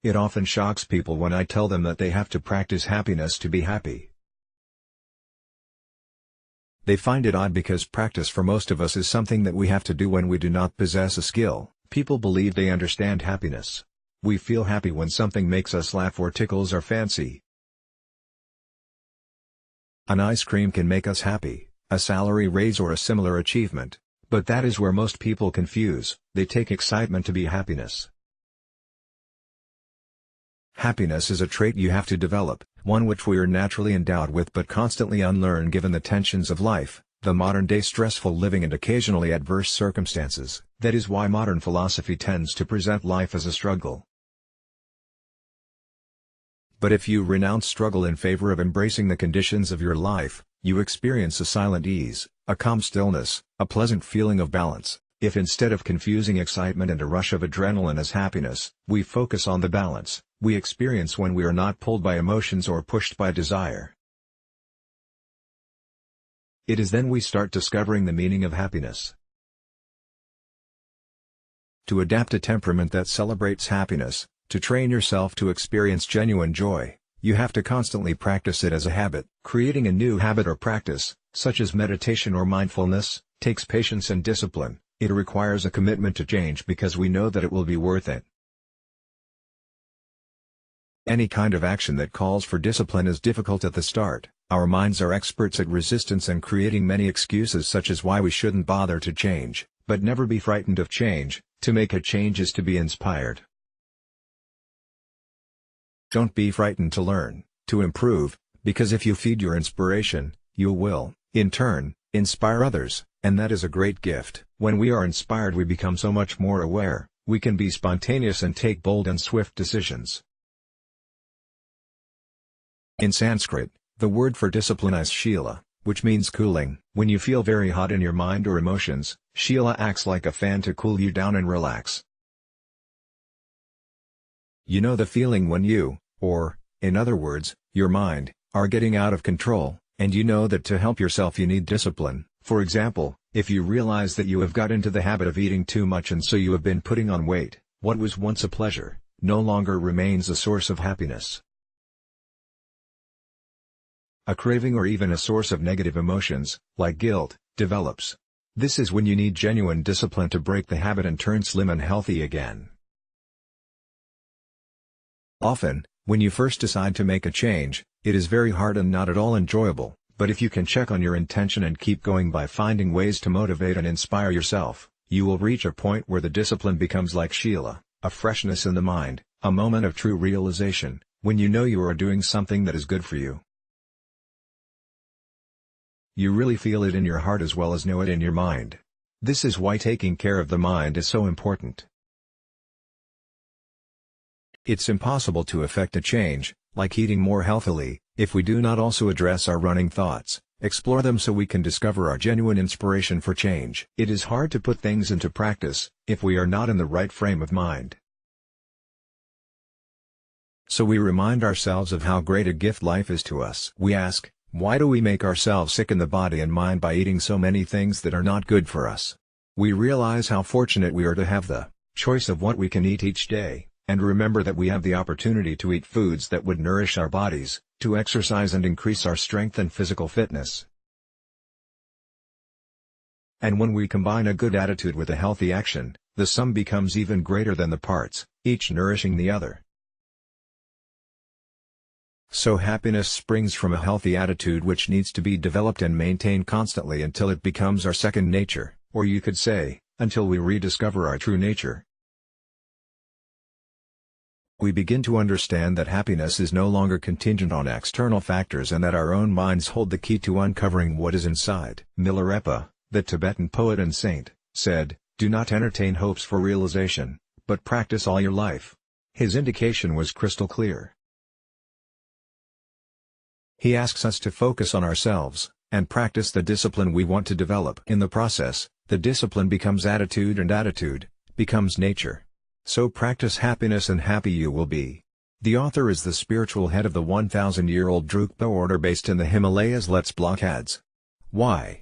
It often shocks people when I tell them that they have to practice happiness to be happy. They find it odd because practice for most of us is something that we have to do when we do not possess a skill. People believe they understand happiness. We feel happy when something makes us laugh or tickles our fancy. An ice cream can make us happy, a salary raise or a similar achievement. But that is where most people confuse. They take excitement to be happiness. Happiness is a trait you have to develop, one which we are naturally endowed with but constantly unlearn given the tensions of life, the modern-day stressful living and occasionally adverse circumstances. That is why modern philosophy tends to present life as a struggle. But if you renounce struggle in favor of embracing the conditions of your life, you experience a silent ease, a calm stillness, a pleasant feeling of balance. If instead of confusing excitement and a rush of adrenaline as happiness, we focus on the balance we experience when we are not pulled by emotions or pushed by desire. It is then we start discovering the meaning of happiness. To adapt a temperament that celebrates happiness, to train yourself to experience genuine joy, you have to constantly practice it as a habit. Creating a new habit or practice, such as meditation or mindfulness, takes patience and discipline. It requires a commitment to change because we know that it will be worth it. Any kind of action that calls for discipline is difficult at the start. Our minds are experts at resistance and creating many excuses such as why we shouldn't bother to change, but never be frightened of change. To make a change is to be inspired. Don't be frightened to learn, to improve, because if you feed your inspiration, you will, in turn, inspire others, and that is a great gift. When we are inspired we become so much more aware, we can be spontaneous and take bold and swift decisions. In Sanskrit, the word for discipline is shila, which means cooling. When you feel very hot in your mind or emotions, shila acts like a fan to cool you down and relax. You know the feeling when you, or, in other words, your mind, are getting out of control, and you know that to help yourself you need discipline. For example, if you realize that you have got into the habit of eating too much and so you have been putting on weight, what was once a pleasure, no longer remains a source of happiness. A craving or even a source of negative emotions, like guilt, develops. This is when you need genuine discipline to break the habit and turn slim and healthy again. Often, when you first decide to make a change, it is very hard and not at all enjoyable, but if you can check on your intention and keep going by finding ways to motivate and inspire yourself, you will reach a point where the discipline becomes like shila, a freshness in the mind, a moment of true realization, when you know you are doing something that is good for you. You really feel it in your heart as well as know it in your mind. This is why taking care of the mind is so important. It's impossible to effect a change, like eating more healthily, if we do not also address our running thoughts, explore them so we can discover our genuine inspiration for change. It is hard to put things into practice, if we are not in the right frame of mind. So we remind ourselves of how great a gift life is to us. We ask, why do we make ourselves sick in the body and mind by eating so many things that are not good for us? We realize how fortunate we are to have the choice of what we can eat each day, and remember that we have the opportunity to eat foods that would nourish our bodies, to exercise and increase our strength and physical fitness. And when we combine a good attitude with a healthy action, the sum becomes even greater than the parts, each nourishing the other. So happiness springs from a healthy attitude which needs to be developed and maintained constantly until it becomes our second nature, or you could say, until we rediscover our true nature. We begin to understand that happiness is no longer contingent on external factors and that our own minds hold the key to uncovering what is inside. Milarepa, the Tibetan poet and saint, said, "Do not entertain hopes for realization, but practice all your life." His indication was crystal clear. He asks us to focus on ourselves, and practice the discipline we want to develop. In the process, the discipline becomes attitude and attitude becomes nature. So practice happiness and happy you will be. The author is the spiritual head of the 1,000-year-old Drukpa order based in the Himalayas. Let's block ads. Why?